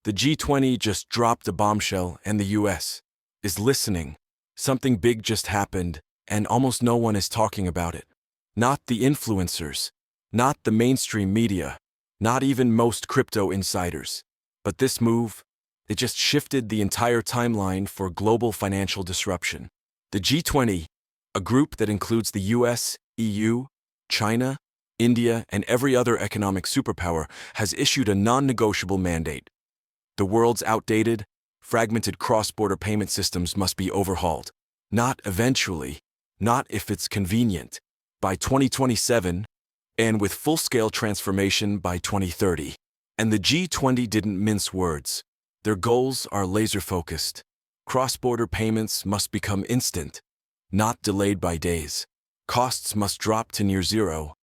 The G20 just dropped a bombshell and the US is listening. Something big just happened and almost no one is talking about it. Not the influencers, not the mainstream media, not even most crypto insiders. But this move, it just shifted the entire timeline for global financial disruption. The G20, a group that includes the US, EU, China, India, and every other economic superpower, has issued a non-negotiable mandate. The world's outdated, fragmented cross-border payment systems must be overhauled. Not eventually, not if it's convenient, by 2027, and with full-scale transformation by 2030. And the G20 didn't mince words. Their goals are laser-focused. Cross-border payments must become instant, not delayed by days. Costs must drop to near zero,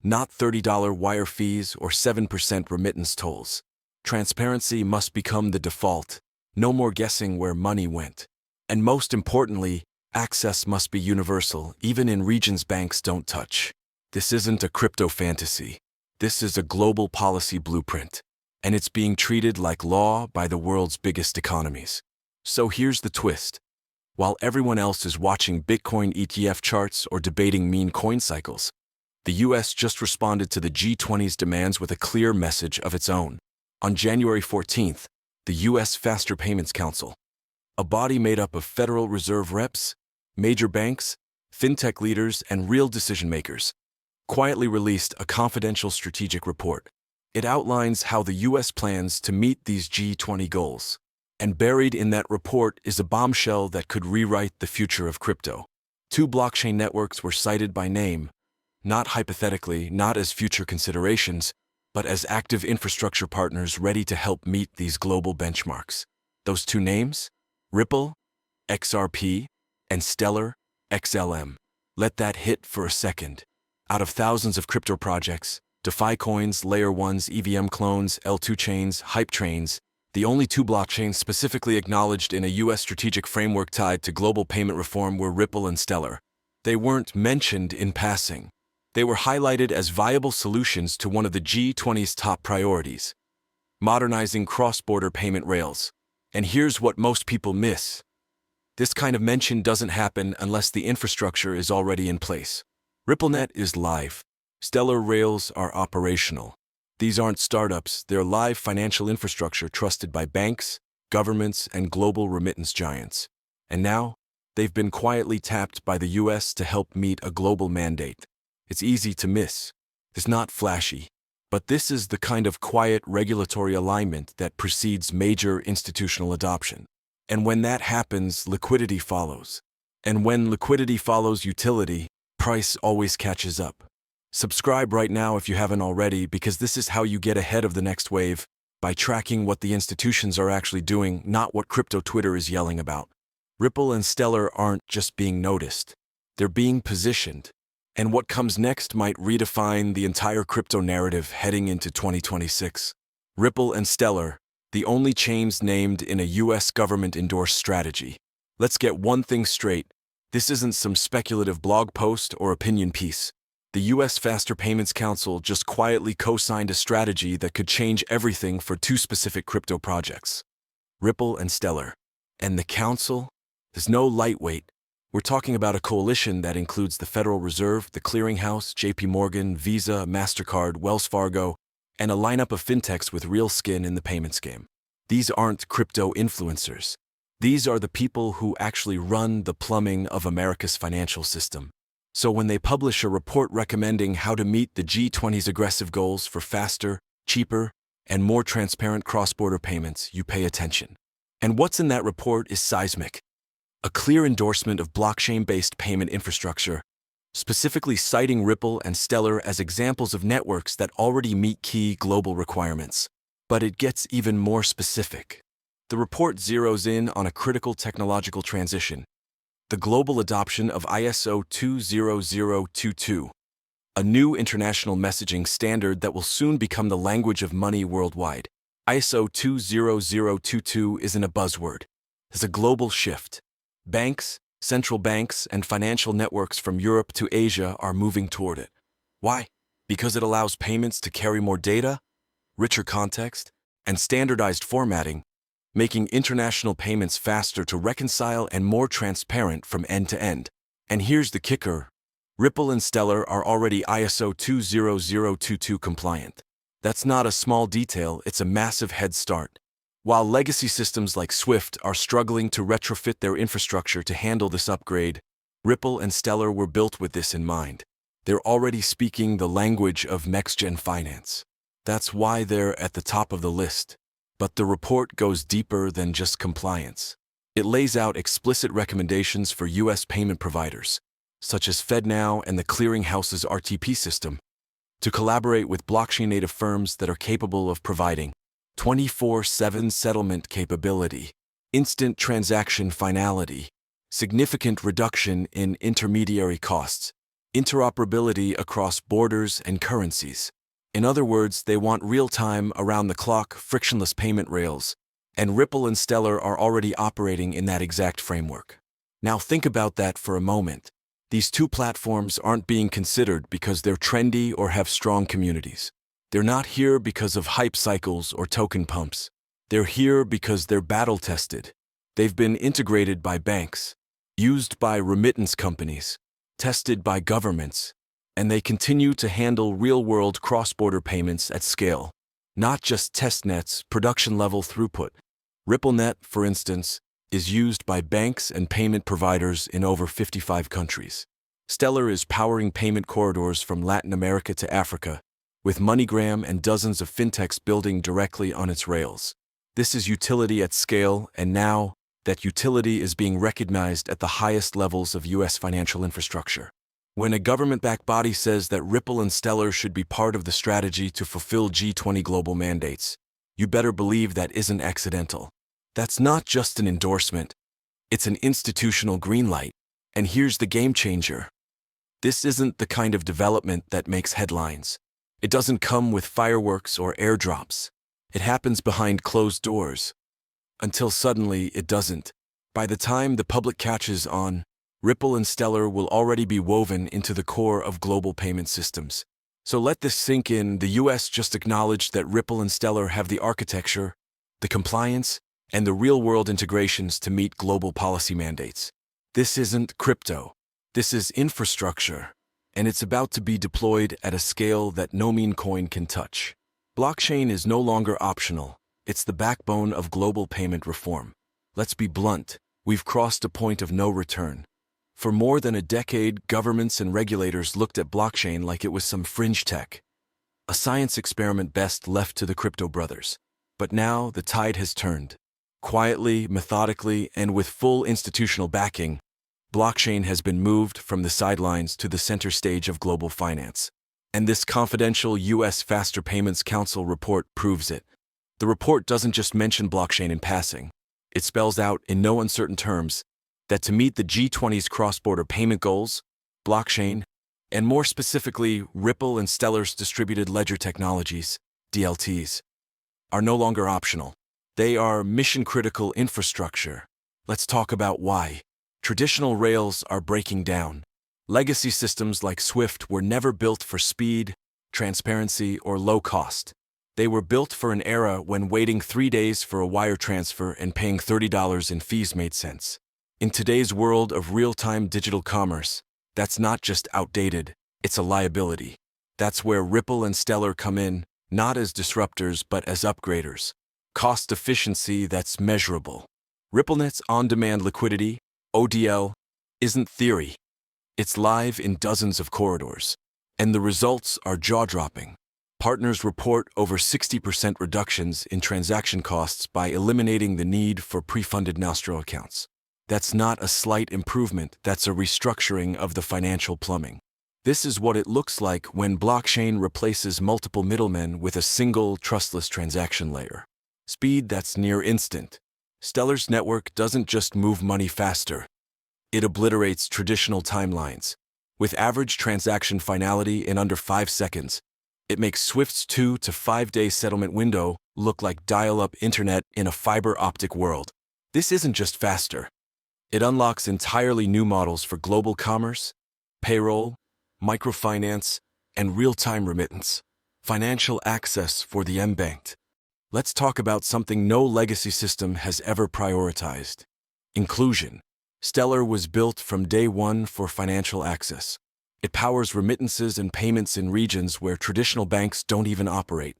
not $30 wire fees or 7% remittance tolls. Transparency must become the default. No more guessing where money went. And most importantly, access must be universal, even in regions banks don't touch. This isn't a crypto fantasy. This is a global policy blueprint. And it's being treated like law by the world's biggest economies. So here's the twist. While everyone else is watching Bitcoin ETF charts or debating meme coin cycles, the US just responded to the G20's demands with a clear message of its own. On January 14th, the U.S. Faster Payments Council, a body made up of Federal Reserve reps, major banks, fintech leaders, and real decision-makers, quietly released a confidential strategic report. It outlines how the U.S. plans to meet these G20 goals. And buried in that report is a bombshell that could rewrite the future of crypto. 2 blockchain networks were cited by name, not hypothetically, not as future considerations, but as active infrastructure partners ready to help meet these global benchmarks. Those 2 names? Ripple, XRP, and Stellar, XLM. Let that hit for a second. Out of thousands of crypto projects, DeFi coins, Layer 1s, EVM clones, L2 chains, hype trains, the only 2 blockchains specifically acknowledged in a U.S. strategic framework tied to global payment reform were Ripple and Stellar. They weren't mentioned in passing. They were highlighted as viable solutions to one of the G20's top priorities, modernizing cross-border payment rails. And here's what most people miss. This kind of mention doesn't happen unless the infrastructure is already in place. RippleNet is live. Stellar rails are operational. These aren't startups, they're live financial infrastructure trusted by banks, governments, and global remittance giants. And now, they've been quietly tapped by the US to help meet a global mandate. It's easy to miss. It's not flashy. But this is the kind of quiet regulatory alignment that precedes major institutional adoption. And when that happens, liquidity follows. And when liquidity follows utility, price always catches up. Subscribe right now if you haven't already, because this is how you get ahead of the next wave, by tracking what the institutions are actually doing, not what crypto Twitter is yelling about. Ripple and Stellar aren't just being noticed. They're being positioned. And what comes next might redefine the entire crypto narrative heading into 2026. Ripple and Stellar, the only chains named in a US government-endorsed strategy. Let's get one thing straight. This isn't some speculative blog post or opinion piece. The US Faster Payments Council just quietly co-signed a strategy that could change everything for 2 specific crypto projects, Ripple and Stellar. And the council? There's no lightweight. We're talking about a coalition that includes the Federal Reserve, the Clearinghouse, JP Morgan, Visa, MasterCard, Wells Fargo, and a lineup of fintechs with real skin in the payments game. These aren't crypto influencers. These are the people who actually run the plumbing of America's financial system. So when they publish a report recommending how to meet the G20's aggressive goals for faster, cheaper, and more transparent cross-border payments, you pay attention. And what's in that report is seismic. A clear endorsement of blockchain-based payment infrastructure, specifically citing Ripple and Stellar as examples of networks that already meet key global requirements. But it gets even more specific. The report zeroes in on a critical technological transition, the global adoption of ISO 20022, a new international messaging standard that will soon become the language of money worldwide. ISO 20022 isn't a buzzword. It's a global shift. Banks, central banks, and financial networks from Europe to Asia are moving toward it. Why? Because it allows payments to carry more data, richer context, and standardized formatting, making international payments faster to reconcile and more transparent from end to end. And here's the kicker. Ripple and Stellar are already ISO 20022 compliant. That's not a small detail, it's a massive head start. While legacy systems like Swift are struggling to retrofit their infrastructure to handle this upgrade, Ripple and Stellar were built with this in mind. They're already speaking the language of next-gen finance. That's why they're at the top of the list. But the report goes deeper than just compliance. It lays out explicit recommendations for U.S. payment providers, such as FedNow and the clearinghouse's RTP system, to collaborate with blockchain-native firms that are capable of providing 24/7 settlement capability, instant transaction finality, significant reduction in intermediary costs, interoperability across borders and currencies. In other words, they want real-time, around-the-clock, frictionless payment rails, and Ripple and Stellar are already operating in that exact framework. Now think about that for a moment. These two platforms aren't being considered because they're trendy or have strong communities. They're not here because of hype cycles or token pumps. They're here because they're battle-tested. They've been integrated by banks, used by remittance companies, tested by governments, and they continue to handle real-world cross-border payments at scale, not just testnets, production-level throughput. RippleNet, for instance, is used by banks and payment providers in over 55 countries. Stellar is powering payment corridors from Latin America to Africa, with MoneyGram and dozens of fintechs building directly on its rails. This is utility at scale, and now, that utility is being recognized at the highest levels of U.S. financial infrastructure. When a government-backed body says that Ripple and Stellar should be part of the strategy to fulfill G20 global mandates, you better believe that isn't accidental. That's not just an endorsement, it's an institutional green light. And here's the game changer. This isn't the kind of development that makes headlines. It doesn't come with fireworks or airdrops. It happens behind closed doors. Until suddenly it doesn't. By the time the public catches on, Ripple and Stellar will already be woven into the core of global payment systems. So let this sink in. The US just acknowledged that Ripple and Stellar have the architecture, the compliance, and the real-world integrations to meet global policy mandates. This isn't crypto. This is infrastructure, and it's about to be deployed at a scale that no meme coin can touch. Blockchain is no longer optional. It's the backbone of global payment reform. Let's be blunt, we've crossed a point of no return. For more than a decade, governments and regulators looked at blockchain like it was some fringe tech, a science experiment best left to the crypto brothers. But now the tide has turned. Quietly, methodically, and with full institutional backing, blockchain has been moved from the sidelines to the center stage of global finance. And this confidential U.S. Faster Payments Council report proves it. The report doesn't just mention blockchain in passing. It spells out, in no uncertain terms, that to meet the G20's cross-border payment goals, blockchain, and more specifically, Ripple and Stellar's distributed ledger technologies, DLTs, are no longer optional. They are mission-critical infrastructure. Let's talk about why. Traditional rails are breaking down. Legacy systems like Swift were never built for speed, transparency, or low cost. They were built for an era when waiting 3 days for a wire transfer and paying $30 in fees made sense. In today's world of real-time digital commerce, that's not just outdated, it's a liability. That's where Ripple and Stellar come in, not as disruptors but as upgraders. Cost efficiency that's measurable. RippleNet's on-demand liquidity, ODL, isn't theory. It's live in dozens of corridors. And the results are jaw-dropping. Partners report over 60% reductions in transaction costs by eliminating the need for pre-funded Nostro accounts. That's not a slight improvement, that's a restructuring of the financial plumbing. This is what it looks like when blockchain replaces multiple middlemen with a single, trustless transaction layer. Speed that's near instant. Stellar's network doesn't just move money faster. It obliterates traditional timelines. With average transaction finality in under 5 seconds, it makes Swift's 2 to 5 day settlement window look like dial-up internet in a fiber optic world. This isn't just faster. It unlocks entirely new models for global commerce, payroll, microfinance, and real-time remittance. Financial access for the unbanked. let's talk about something no legacy system has ever prioritized: inclusion. Stellar was built from day one for financial access. It powers remittances and payments in regions where traditional banks don't even operate,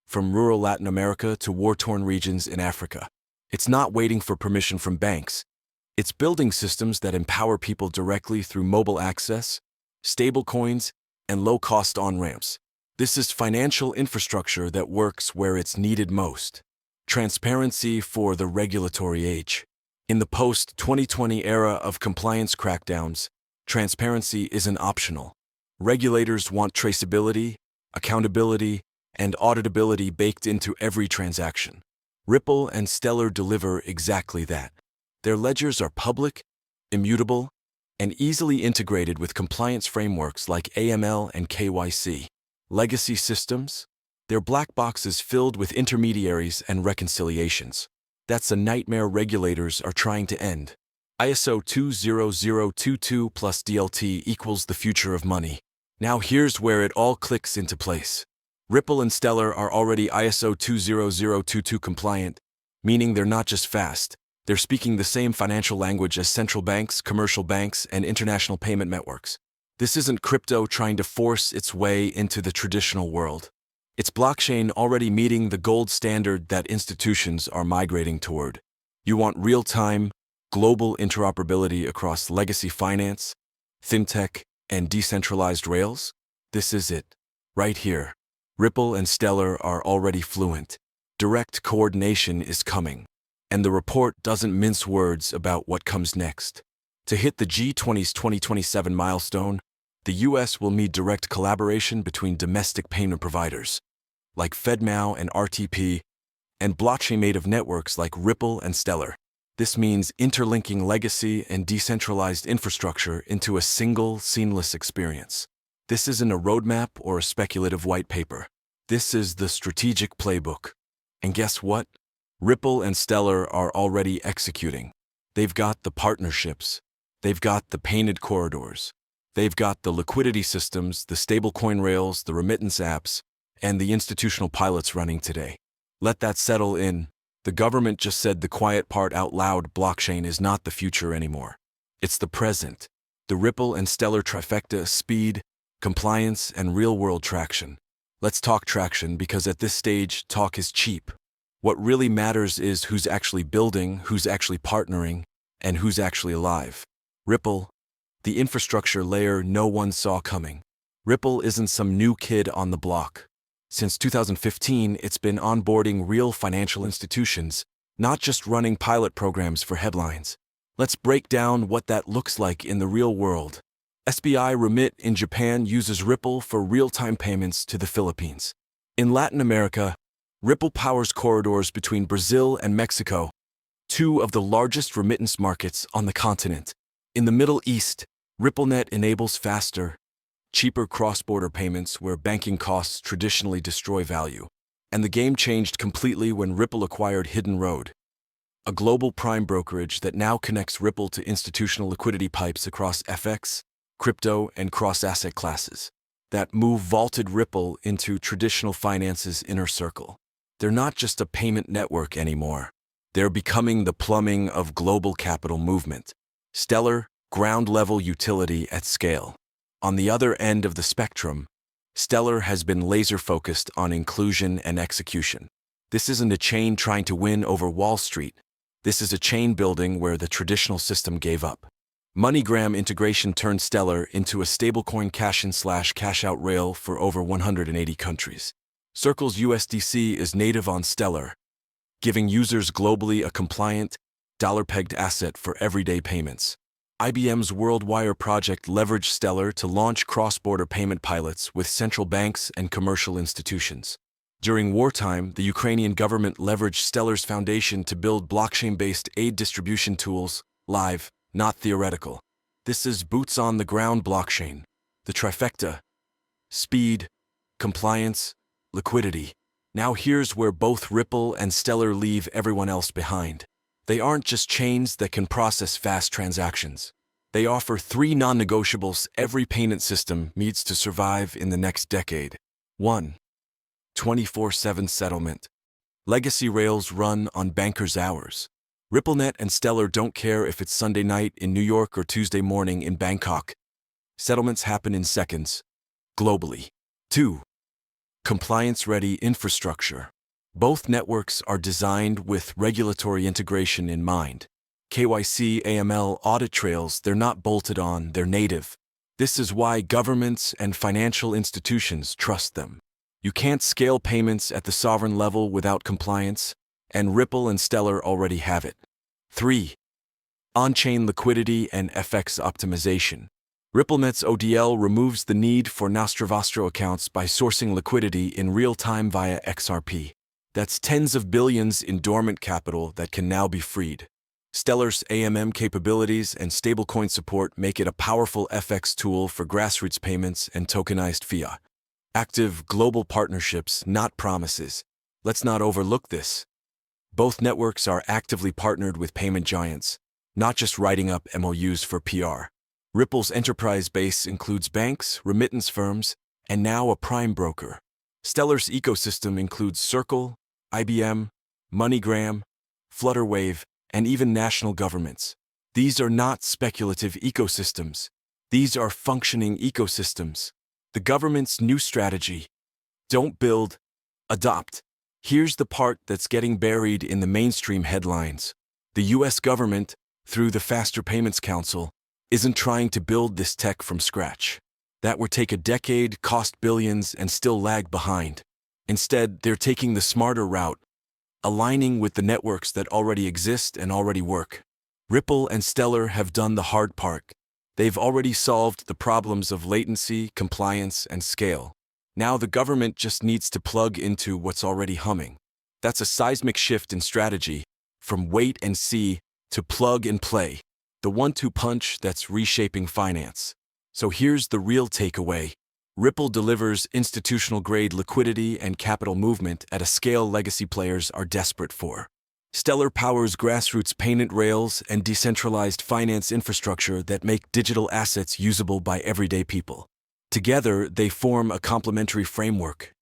from rural Latin America to war-torn regions in Africa. It's not waiting for permission from banks. It's building systems that empower people directly through mobile access, stablecoins, and low-cost on-ramps. This is financial infrastructure that works where it's needed most. Transparency for the regulatory age. In the post-2020 era of compliance crackdowns, transparency isn't optional. Regulators want traceability, accountability, and auditability baked into every transaction. Ripple and Stellar deliver exactly that. Their ledgers are public, immutable, and easily integrated with compliance frameworks like AML and KYC. Legacy systems? They're black boxes filled with intermediaries and reconciliations. That's a nightmare regulators are trying to end. ISO 20022 plus DLT equals the future of money. Now here's where it all clicks into place. Ripple and Stellar are already ISO 20022 compliant, meaning they're not just fast. They're speaking the same financial language as central banks, commercial banks, and international payment networks. This isn't crypto trying to force its way into the traditional world. It's blockchain already meeting the gold standard that institutions are migrating toward. You want real-time, global interoperability across legacy finance, fintech, and decentralized rails? This is it, right here. Ripple and Stellar are already fluent. Direct coordination is coming. And the report doesn't mince words about what comes next. To hit the G20’s 2027 milestone, the US will need direct collaboration between domestic payment providers, like FedMao and RTP, and blockchain-native networks like Ripple and Stellar. This means interlinking legacy and decentralized infrastructure into a single, seamless experience. This isn't a roadmap or a speculative white paper. This is the strategic playbook. And guess what? Ripple and Stellar are already executing. They've got the partnerships. They've got the painted corridors. They've got the liquidity systems, the stablecoin rails, the remittance apps, and the institutional pilots running today. Let that settle in. The government just said the quiet part out loud: blockchain is not the future anymore. It's the present. The Ripple and Stellar trifecta: speed, compliance, and real-world traction. Let's talk traction, because at this stage, talk is cheap. What really matters is who's actually building, who's actually partnering, and who's actually alive. Ripple, the infrastructure layer no one saw coming. Ripple isn't some new kid on the block. Since 2015, it's been onboarding real financial institutions, not just running pilot programs for headlines. Let's break down what that looks like in the real world. SBI Remit in Japan uses Ripple for real-time payments to the Philippines. In Latin America, Ripple powers corridors between Brazil and Mexico, two of the largest remittance markets on the continent. In the Middle East, RippleNet enables faster, cheaper cross-border payments where banking costs traditionally destroy value. And the game changed completely when Ripple acquired Hidden Road, a global prime brokerage that now connects Ripple to institutional liquidity pipes across FX, crypto, and cross-asset classes. That move vaulted Ripple into traditional finance's inner circle. They're not just a payment network anymore. They're becoming the plumbing of global capital movement. Stellar, ground-level utility at scale. On the other end of the spectrum, Stellar has been laser-focused on inclusion and execution. This isn't a chain trying to win over Wall Street. This is a chain building where the traditional system gave up. MoneyGram integration turned Stellar into a stablecoin cash-in/cash-out rail for over 180 countries. Circle's USDC is native on Stellar, giving users globally a compliant, dollar-pegged asset for everyday payments. IBM's WorldWire project leveraged Stellar to launch cross-border payment pilots with central banks and commercial institutions. During wartime, the Ukrainian government leveraged Stellar's foundation to build blockchain-based aid distribution tools, live, not theoretical. This is boots-on-the-ground blockchain, the trifecta: speed, compliance, liquidity. Now here's where both Ripple and Stellar leave everyone else behind. They aren't just chains that can process fast transactions. They offer three non-negotiables every payment system needs to survive in the next decade. 1. 24/7 settlement. Legacy rails run on bankers' hours. RippleNet and Stellar don't care if it's Sunday night in New York or Tuesday morning in Bangkok. Settlements happen in seconds, globally. 2. Compliance-ready infrastructure. Both networks are designed with regulatory integration in mind. KYC, AML, audit trails, they're not bolted on, they're native. This is why governments and financial institutions trust them. You can't scale payments at the sovereign level without compliance, and Ripple and Stellar already have it. 3. On-chain liquidity and FX optimization. RippleNet's ODL removes the need for Nostrovostro accounts by sourcing liquidity in real time via XRP. That's tens of billions in dormant capital that can now be freed. Stellar's AMM capabilities and stablecoin support make it a powerful FX tool for grassroots payments and tokenized fiat. Active global partnerships, not promises. Let's not overlook this. Both networks are actively partnered with payment giants, not just writing up MOUs for PR. Ripple's enterprise base includes banks, remittance firms, and now a prime broker. Stellar's ecosystem includes Circle, IBM, MoneyGram, Flutterwave, and even national governments. These are not speculative ecosystems. These are functioning ecosystems. The government's new strategy: don't build, adopt. Here's the part that's getting buried in the mainstream headlines. The US government, through the Faster Payments Council, isn't trying to build this tech from scratch. That would take a decade, cost billions, and still lag behind. Instead, they're taking the smarter route, aligning with the networks that already exist and already work. Ripple and Stellar have done the hard part. They've already solved the problems of latency, compliance, and scale. Now the government just needs to plug into what's already humming. That's a seismic shift in strategy, from wait and see to plug and play. The 1-2 punch that's reshaping finance. So here's the real takeaway. Ripple delivers institutional-grade liquidity and capital movement at a scale legacy players are desperate for. Stellar powers grassroots payment rails and decentralized finance infrastructure that make digital assets usable by everyday people. Together, they form a complementary framework,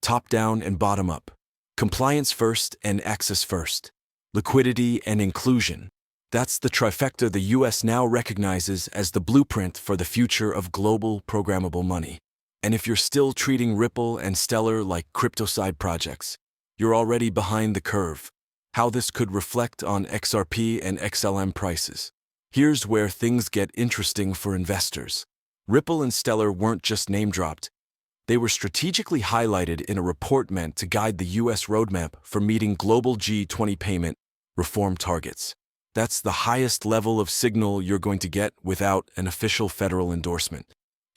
top-down and bottom-up. Compliance first and access first. Liquidity and inclusion. That's the trifecta the US now recognizes as the blueprint for the future of global programmable money. And if you're still treating Ripple and Stellar like crypto side projects, you're already behind the curve. How this could reflect on XRP and XLM prices. Here's where things get interesting for investors. Ripple and Stellar weren't just name-dropped. They were strategically highlighted in a report meant to guide the US roadmap for meeting global G20 payment reform targets. That's the highest level of signal you're going to get without an official federal endorsement.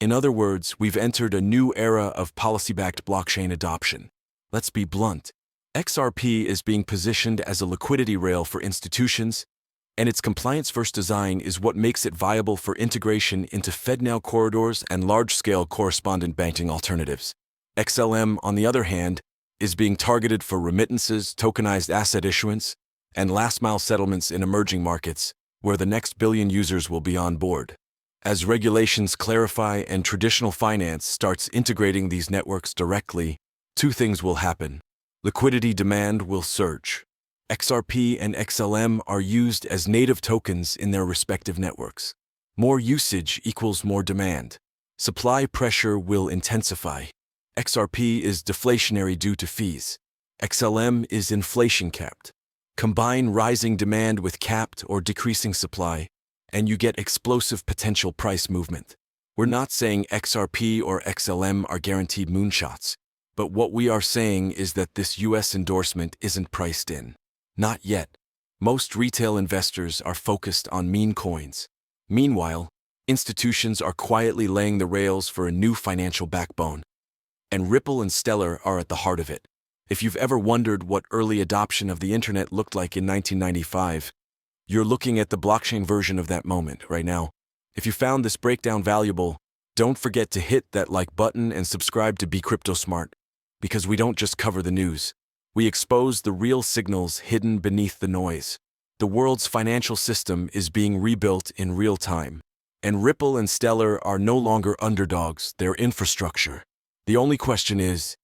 In other words, we've entered a new era of policy-backed blockchain adoption. Let's be blunt. XRP is being positioned as a liquidity rail for institutions, and its compliance-first design is what makes it viable for integration into FedNow corridors and large-scale correspondent banking alternatives. XLM, on the other hand, is being targeted for remittances, tokenized asset issuance, and last-mile settlements in emerging markets, where the next billion users will be on board. As regulations clarify and traditional finance starts integrating these networks directly, two things will happen. Liquidity demand will surge. XRP and XLM are used as native tokens in their respective networks. More usage equals more demand. Supply pressure will intensify. XRP is deflationary due to fees. XLM is inflation-capped. Combine rising demand with capped or decreasing supply, and you get explosive potential price movement. We're not saying XRP or XLM are guaranteed moonshots, but what we are saying is that this US endorsement isn't priced in. Not yet. Most retail investors are focused on meme coins. Meanwhile, institutions are quietly laying the rails for a new financial backbone. And Ripple and Stellar are at the heart of it. If you've ever wondered what early adoption of the internet looked like in 1995, you're looking at the blockchain version of that moment right now. If you found this breakdown valuable, don't forget to hit that like button and subscribe to Be Crypto Smart, because we don't just cover the news. We expose the real signals hidden beneath the noise. The world's financial system is being rebuilt in real time. And Ripple and Stellar are no longer underdogs, they're infrastructure. The only question is,